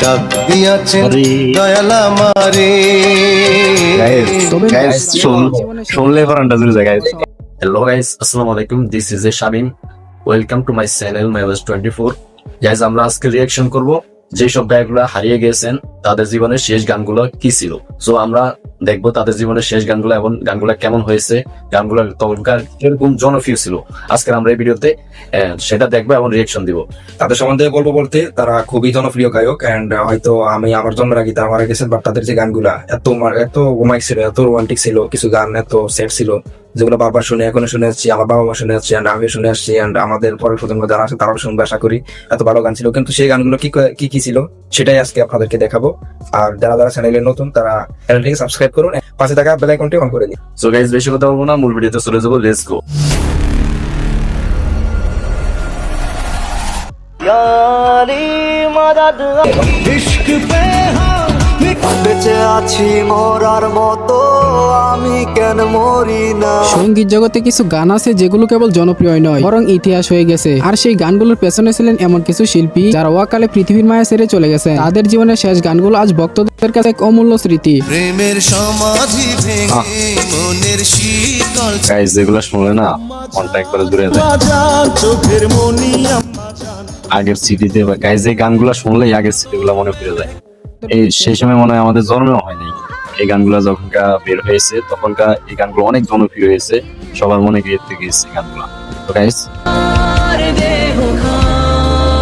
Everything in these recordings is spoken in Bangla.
ডাক দিয়াছেন দয়াল আমারে। শুনলে ফারানটা জুড়ে যায় গাইস। হ্যালো গাইস, আসসালামু আলাইকুম, this is a Shamim, welcome to my channel মাইওয়াজ 24। গাইস, আমরা আজকে রিঅ্যাকশন করব যেসব গায়করা হারিয়ে গেছেন তাদের জীবনের শেষ গানগুলো কি ছিল। সো আমরা দেখবো তাদের জীবনের শেষ গানগুলো এবং গানগুলো কেমন হয়েছে, গানগুলো তখনকার কিরকম জনপ্রিয় ছিল। আজকে আমরা এই ভিডিওতে সেটা দেখবো এবং রিঅ্যাকশন দিব। তাদের সম্বন্ধে বলবো বলতে তারা খুবই জনপ্রিয় গায়ক, এন্ড হয়তো আমি আমার জন্মের আগে তারা মারা গেছেন, বাট তাদের যে গানগুলা এত রোমান্টিক ছিল, এত রোমান্টিক ছিল, কিছু গান এত সেট ছিল যেগুলো বারবার শুনে এখনো শুনে আসছি, আমার বাবা মা শুনে আসছি, আমিও শুনে আসছি, এন্ড আমাদের পরের প্রজন্ম যারা আছে তারাও শুনবে আশা করি। এত ভালো গান ছিল, কিন্তু সেই গানগুলো কি কি ছিল সেটাই আজকে আপনাদেরকে দেখাবো। আর যারা যারা চ্যানেলে নতুন তারা চ্যানেলটিকে সাবস্ক্রাইব করুন, পাশে থাকা বেল আইকনটি অন করে দিন। সো গাইস, বেশি কথা বলবো না, মূল ভিডিওতে চলে যাবো, লেটস গো। বেঁচে আছি মরার মতো, আমি কেন মরি না। সঙ্গীত জগতে কিছু গান আছে যেগুলো কেবল জনপ্রিয় নয় বরং ইতিহাস হয়ে গেছে। আর সেই গানগুলোর পেছনে ছিলেন এমন কিছু শিল্পী যারা ওয়াকালে পৃথিবীর মায়া ছেড়ে চলে গেছে। তাদের জীবনের শেষ গানগুলো আজ ভক্তদের কাছে এক অমূল্য স্মৃতি। প্রেমের সমাধি ভেঙে মনের শীতল গাইস, এগুলো শুনলে না মনটা একবারে জুড়ে যায়। চোখের মনি আগের স্মৃতিতে গাইস, এই গানগুলো শুনলেই আগের স্মৃতিগুলো মনে পড়ে যায়। এই সেই সময় মনে হয় আমাদের জন্মেও হয়নি। এই গানগুলো যখনকার বের হয়েছে তখনকার এই গানগুলো অনেক জনপ্রিয় হয়েছে, সবার মনে গেঁথে গিয়েছে গানগুলো। তো গাইস,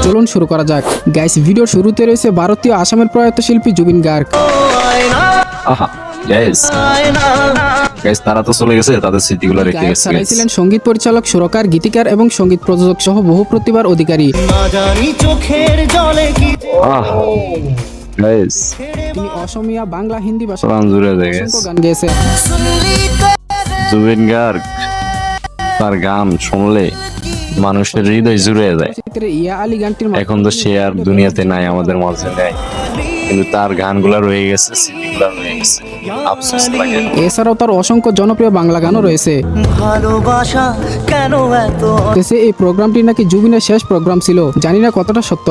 চলুন শুরু করা যাক। গাইস, ভিডিওর শুরুতে রয়েছে ভারতীয় আসামের প্রয়াত শিল্পী জুবিন গার্গ। আহা গাইস, তারা তো চলে গেছে, তাদের স্মৃতিগুলো রেখে গেছে। তারাই ছিলেন সঙ্গীত পরিচালক, সুরকার, গীতিকার এবং সঙ্গীত প্রযোজক সহ বহু প্রতিভার অধিকারী। গাইস, তিনি অসমীয়া, বাংলা, হিন্দি ভাষায় প্রাণ জুড়ে যায় অসংখ্য গান গেয়েছেন। জুবিন গার্গ, তার গান শুনলে মানুষের হৃদয় জুড়ে যায়। ইয়া আলী গানটির এখন তো সে আর দুনিয়াতে নাই, আমাদের মাঝে নাই, কিন্তু তার গানগুলা রয়ে গেছে, স্মৃতিগুলা রয়ে গেছে, আফসোস লাগে। এছাড়াও তার অসংখ্য জনপ্রিয় বাংলা গানও রয়েছে। ভালোবাসা কেন এত দেশে এই প্রোগ্রামটি নাকি জুবিনের শেষ প্রোগ্রাম ছিল, জানি না কতটা সত্য।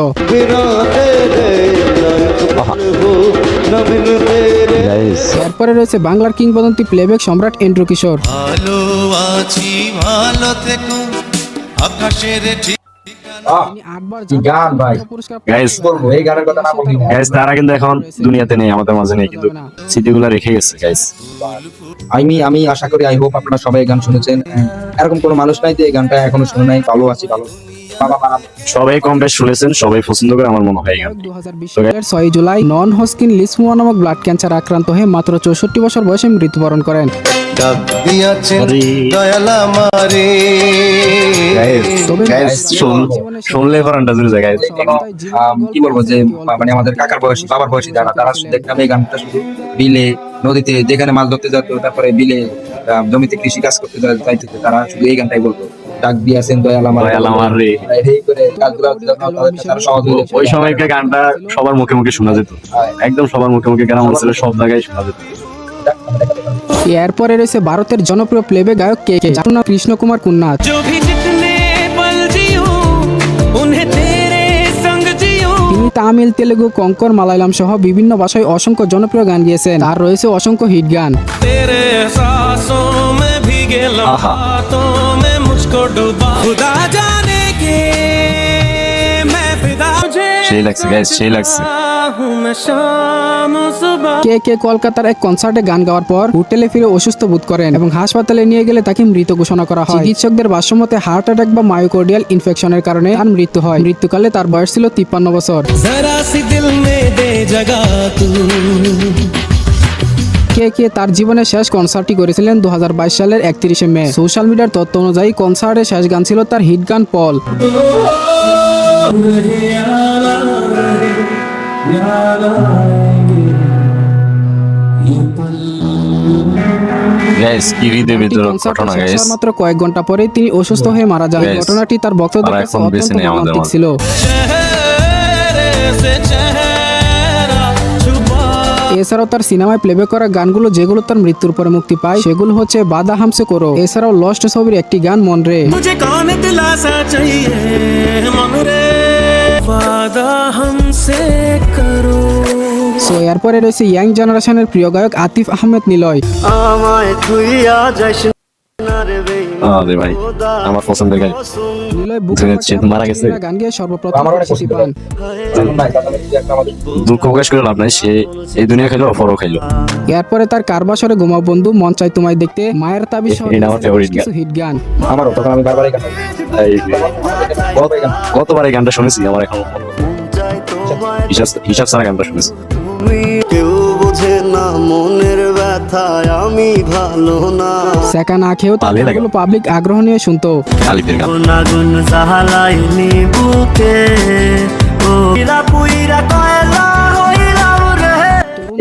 এরপরে রয়েছে বাংলার কিংবদন্তি প্লেব্যাক সম্রাট এন্ড্রু কিশোর। ভালো আছি ভালো থেকো আকাশের তিনি 8 বার গান ভাই। পুরস্কার গাইস, বলবো এই গানের কথা না বলি গাইস, তারা কিন্তু এখন দুনিয়াতে নেই, আমাদের মাঝে নেই, কিন্তু স্মৃতিগুলা রেখে গেছে গাইস। আমি আশা করি, আই হোপ আপনারা সবাই গান শুনেছেন। এরকম কোনো মানুষ নাই যে এই গানটা এখনো শুনে নাই। ভালো আছি ভালো বাবা মা সবাই কম বেশ শুনেছেন, সবাই পছন্দ করে আমার মনে হয় এই গান। 2020 সালের 6 জুলাই নন হজকিন লিম্ফোমা নামক ব্লাড ক্যান্সার আক্রান্ত হয়ে মাত্র 64 বছর বয়সে মৃত্যুবরণ করেন। ডাক দিয়াছেন দয়াল আমারে। তবে শুনলে ফারানটা জুড়ে যায় গাইস। কি বলবো যে মানে আমাদের কাকার বয়সী বাবার বয়সী তারা দেখতাম এই গানটা শুধু বিলে নদীতে যেখানে মাছ ধরতে যেত, তারপরে বিলে জমিতে কৃষি কাজ করতে যাইতে, তারা শুধু এই গানটাই বলতো, ডাক দিয়াছেন দয়াল আমার রে। এই করে কাজগুলো তারা সহজ হয়ে ওই সময়কার গানটা সবার মুখে মুখে শোনা যেত, একদম সবার মুখে মুখে গান ছিল, সব জায়গায় শোনা যেত। এরপরে রয়েছে ভারতের জনপ্রিয় প্লেব্যাক গায়ক কে কে, যার নাম কৃষ্ণ কুমার কুন্নাথ। তিনি তামিল, তেলেগু, কঙ্কর, মালায়ালাম সহ বিভিন্ন ভাষায় অসংখ্য জনপ্রিয় গান গেয়েছেন। তার রয়েছে অসংখ্য হিট গান। সেই লাগছে গাইস, সেই লাগছে। কে কে কলকাতার এক কনসার্টে গান গাওয়ার পর হোটেলে ফিরে অসুস্থ বোধ করেন এবং হাসপাতালে নিয়ে গেলে তাকে মৃত ঘোষণা করা হয়। চিকিৎসকদের ভাষ্যমতে হার্ট অ্যাটাক বা মায়োকার্ডিয়াল ইনফেকশনের কারণে তার মৃত্যু হয়। মৃত্যুকালে তার বয়স ছিল 53 বছর। কে কে তার জীবনের শেষ কনসার্টটি করেছিলেন 2022 সালের 31 মে। সোশ্যাল মিডিয়ার তথ্য অনুযায়ী কনসার্টের শেষ গান ছিল তার হিট গান পল। গাইস, কি হৃদয় বিতরক ঘটনা গাইস। মাত্র কয়েক ঘন্টা পরে তিনি অসুস্থ হয়ে মারা যান। ঘটনাটি তার ভক্তদের কাছে অত্যন্ত মর্মান্তিক ছিল। এছাড়াও তার সিনেমায় প্লেব্যাক করা গানগুলো যেগুলো তার মৃত্যুর পরে মুক্তি পায় সেগুলো হচ্ছে বাদা হামসে করো, এছাড়াও লস্ট ছবির একটি গান মন রে। বাদা হামসে করো। সো এরপরে রয়েছে ইয়াং জেনারেশনের প্রিয় গায়ক আতিফ আহমেদ নিলয়। আমায় থুইয়া যাইস না রে আরে ভাই আমার পছন্দের গায়ক। নিলয় বুক সে তো মারা গেছে। গান গিয়ে সর্বপ্রথম আমার অনেক পরিচিতি পছন্দের পান। জানুন না তাহলে কি একটা আমাদের দুঃখ প্রকাশ করে লাভ নাই, সে এই দুনিয়া খাইলো অপরও খাইলো। এরপরে তার কারবাসরে ঘুমা বন্ধু, মন চাই তোমায় দেখতে, মায়ের তাবি সহ এটা আমার favorite কিছু হিট গান। আমারও তখন আমি বারবার এই গান এই বহুত এই গান কতবার এই গানটা শুনেছি, আমার এখন চাই তোমায় হিসাব ছাড়া গানটা শুনেছি। তুমি কেউ বোঝে না মনের ব্যথায় আমি ভালো না সেকা না খেয়েও তার ভালোই লাগে। গানগুলো পাবলিক আগ্রহ নিয়ে শুনতো। আলিফের গান। আগুন জাহালাইনি বুকে ও পুইরা পুইরা কয়লা হইলাম রে।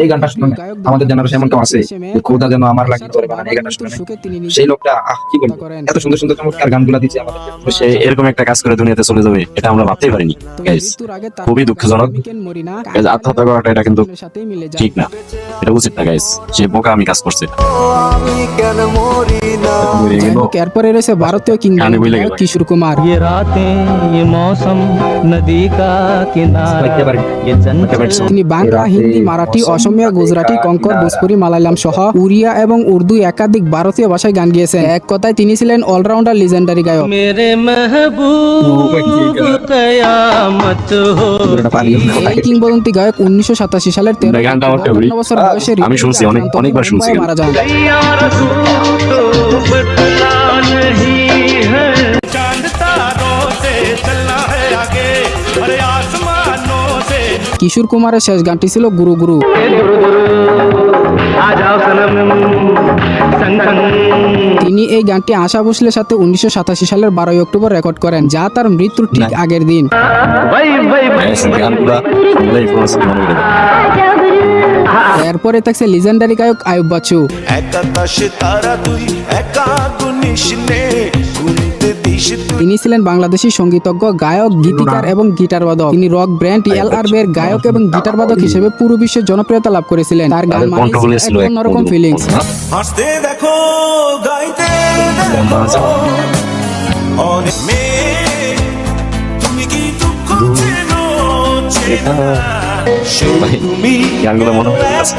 এই গানটা শুনে আমাদের জেনারেশন এমন কেউ আছে যে খোদা যেন আমার লাগি তোরে বানান, এই গানটা শুনে নাই? সুখে তিনি সেই লোকটা কি বলবো এত সুন্দর সুন্দর চমৎকার গানগুলা দিচ্ছে আমাদের তো সে এরকম একটা কাজ করে দুনিয়াতে চলে যাবে এটা আমরা ভাবতেই পারিনি গাইস। খুবই দুঃখজনক। Guys, আত্মহত্যা করাটা এটা কিন্তু ঠিক না, এটা উচিত না গাইস। সে বোকা আমি কাজ করছে। আমি কেন মরি না মরে গেল। এরপরে রয়েছে ভারতীয় কিং গানে বলে গেল। কিশোর কুমার। ये रातें ये मौसम नदी का किनारा ये जन्नत তিনি বাংলা, হিন্দি, মারাঠি, অসমীয়া, গুজরাটি, কঙ্কর, ভোজপুরি, মালায়ালাম সহ উড়িয়া এবং উর্দু একাধিক ভারতীয় ভাষায় গান গিয়েছেন। এক কথায় তিনি ছিলেন অলরাউন্ডার লিজেন্ডারি গায়ক। मेरे महबूब कयामत हो এই কিংবদন্তি গায়ক 1987 সালের 13 গানটা আমার favorite। বছর বয়সে আমি শুনছি, অনেকবার শুনছি গান। মারা যান। यार तू तो बदला नहीं है কিশোর কুমারের শেষ গানটি ছিল গুরু গুরু। आ जाओ सनम संग संग তিনি এই গানটি আশা ভোসলের সাথে 1987 সালের 12 অক্টোবর রেকর্ড করেন, যা তার মৃত্যুর ঠিক আগের দিন। वही वही Guys, গানগুলা শুনলেই পুরো মনে পড়ে যায়। এরপরে থাকছে লিজেন্ডারি গায়ক আয়ুব বাচ্চু। একা তাসে তারা তুই একা গুনিস নে গুনতে দিস তুই তিনি ছিলেন বাংলাদেশী সঙ্গীতজ্ঞ, গায়ক, গীতিকার এবং গিটার বাদক। তিনি রক ব্যান্ড এলআরবি এর গায়ক এবং গিটার বাদক হিসেবে পুরো বিশ্বে জনপ্রিয়তা লাভ করেছিলেন। তার গান তাদের মানে কণ্ঠগুলো ছিল ছিল এক এক অন্যরকম মধুর। ফিলিংস। হাসতে দেখো গাইতে দেখো অনেক মেয়ে তুমি কি দুঃখ চেনো চেনা সেই তুমি গানগুলো মনে পড়ে যাচ্ছে।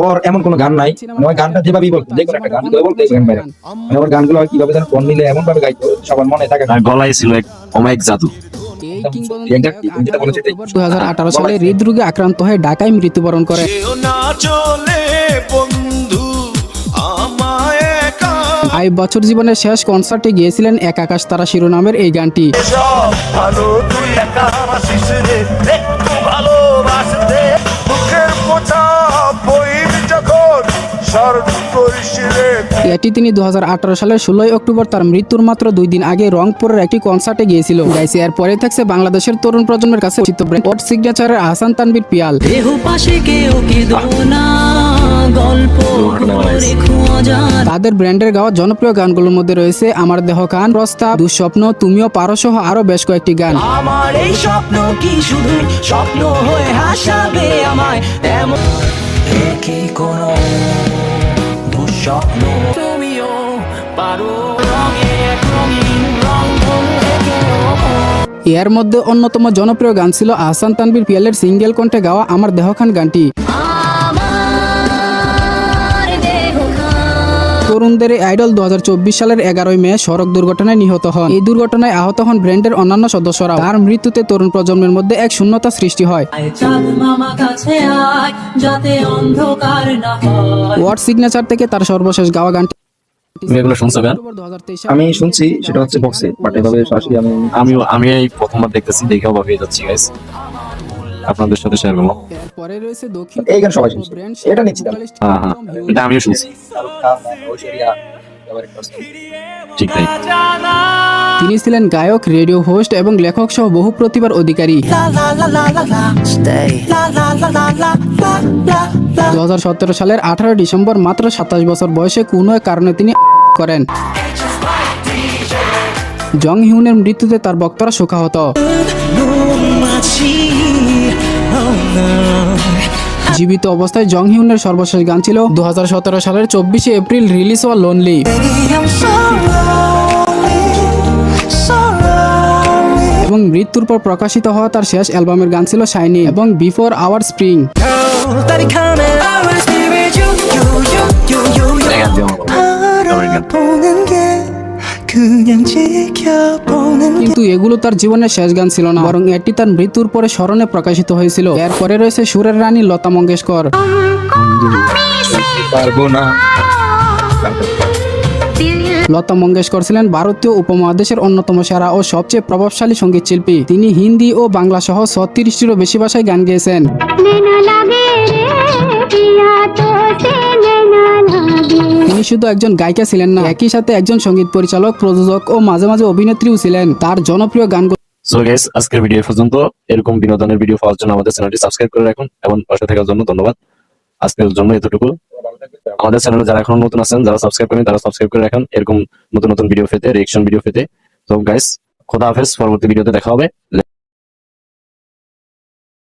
ওর এমন কোনো গান নাই, মানে ওই গানটা যেভাবেই বলতো, যে কোনো একটা গান গুলো বলতো গান বাইরে, মানে ওর গানগুলো হয় কিভাবে যেন ফোন নিলে এমন ভাবে গাইতো সবার মনে থাকে। তার গলায় ছিল এক অমায়িক জাদু। এই কিংবদন্তি Exactly, গায়ক যেটা বলেছে এটাই। 2018 সালে হৃদরোগে আক্রান্ত হয়ে ঢাকায় মৃত্যুবরণ করেন। সেও না চলে বন্ধু আমায় একা আয়ুব বাচ্চুর জীবনের শেষ কনসার্টে গিয়েছিলেন এক আকাশ তারা শিরোনামের এই গানটি। সব ভালো তুই একা হাসিস রে একটু ভালোবাসতে মুখের পোছা বইব যখন স্মরণ করিস রে এটি তিনি 2018 সালের 16 অক্টোবর তার মৃত্যুর মাত্র 2 দিন আগে রংপুরের একটি কনসার্টে গিয়েছিল। গাইছে এরপরে থাকছে বাংলাদেশের তরুণ প্রজন্মের কাছে পরিচিত ব্র্যান্ড ওয়াট সিগনেচারের আহসান তানভীর পিয়াল। দেহ পাশে কেউ কি দোনা গল্প করে খোঁজা যায় তাদের ব্র্যান্ডের গাওয়া জনপ্রিয় গানগুলোর মধ্যে রয়েছে আমার দেহ কান, প্রস্তাব, দুঃস্বপ্ন, তুমিও পারো সহ আরো বেশ কয়েকটি গান। আমার এই স্বপ্ন কি শুধু স্বপ্ন হয়ে হাসাবে আমায় এমন কি কোনো দুঃস্বপ্ন তুমিও পারো রঙে এক রঙিন রং এর মধ্যে অন্যতম জনপ্রিয় গান ছিল আহসান তানভীর পিয়ালের সিঙ্গেল কণ্ঠে গাওয়া আমার দেহ খান গানটি। তরুণদের এই আইডল 2024 সালের 11 মে সড়ক দুর্ঘটনায় নিহত হন। এই দুর্ঘটনায় আহত হন ব্র্যান্ডের অন্যান্য সদস্যরা। তার মৃত্যুতে তরুণ প্রজন্মের মধ্যে এক শূন্যতা সৃষ্টি হয়। চাঁদ মামা কাছে আয় যাতে অন্ধকার না হয় ওয়াট সিগনেচার থেকে তার সর্বশেষ গাওয়া গানটি তুমি এগুলো শুনছো গান? 2023 সালে আমি শুনছি, সেটা হচ্ছে বক্সে, বাট এভাবে সরাসরি আমি এই প্রথমবার দেখতেছি, দেখেও ভাবিয়ে যাচ্ছি গাইস, আপনাদের সাথে শেয়ার করলাম। এরপরে রয়েছে দক্ষিণ এই গান সবাই শুনছে, এটা নিশ্চিত। হ্যাঁ হ্যাঁ, এটা আমিও শুনছি। ঠিক তাই। তিনি ছিলেন গায়ক, রেডিও হোস্ট এবং লেখক সহ বহু প্রতিভার অধিকারী। 2017 সালের 18 ডিসেম্বর মাত্র 27 বছর বয়সে কোনো এক কারণে তিনি করেন। জং হিউনের মৃত্যুতে তার ভক্তরা শোকাহত। জীবিত অবস্থায় জং হিউনের সর্বশেষ গান ছিল 2017 সালের 24 এপ্রিল রিলিজ হওয়া লোনলি। এবং মৃত্যুর পর প্রকাশিত হওয়া তার শেষ অ্যালবামের গান ছিল শাইনি এবং before hour spring. That it coming always be with you 알아보는 게 그냥 지켜보는 게 কিন্তু এগুলো তার জীবনের শেষ গান ছিল না, বরং এটি তার মৃত্যুর পরে স্মরণে প্রকাশিত হয়েছিল। এরপরে রয়েছে সুরের রানী লতা মঙ্গেশকর। পারবো না। লতা মঙ্গেশকর ছিলেন ভারতীয় উপমহাদেশের অন্যতম সেরা ও সবচেয়ে প্রভাবশালী সঙ্গীত শিল্পী। তিনি হিন্দি ও বাংলা সহ 36টিরও বেশি ভাষায় গান গেয়েছেন। তিনি শুধু একজন গায়িকা ছিলেন না, একই সাথে একজন সঙ্গীত পরিচালক, প্রযোজক ও মাঝে মাঝে অভিনেত্রীও ছিলেন। তার জনপ্রিয় গান সো গাইস, আজকের ভিডিও পর্যন্ত। এরকম বিনোদনের ভিডিও পাওয়ার জন্য আমাদের চ্যানেলটি সাবস্ক্রাইব করে রাখুন এবং পাশে থাকার জন্য ধন্যবাদ। আজকের জন্য এতটুকু। আমাদের চ্যানেলে যারা এখন নতুন আছেন, যারা সাবস্ক্রাইব করেন, তারা সাবস্ক্রাইব করে রাখুন এরকম নতুন নতুন ভিডিও পেতে, রিঅ্যাকশন ভিডিও পেতে। তো গাইস, খোদা হাফেজ, পরবর্তী ভিডিওতে দেখা হবে।